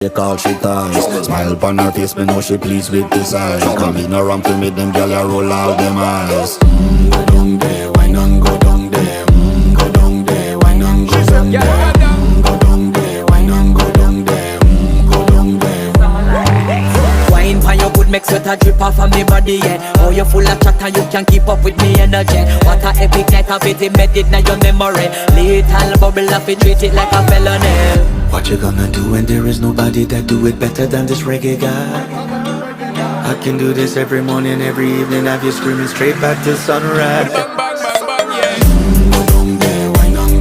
They call she ties. Smile upon her face, me know she pleased with this eyes. Come in around to me, them gyal a roll out them eyes. Go down there, why not go down there? Go down there, why not go down there? Go down there, why not go down there? Go down there. Wine pan your good, make sweat a drip off of me body, yeah. Oh, you full of chatter, you can't keep up with me energy. What a epic night of it, embedded in your memory. Little bubble of it, treat it like a felony. What you gonna do when there is nobody that do it better than this reggae guy? I can do this every morning, every evening, have you screaming straight back to sunrise.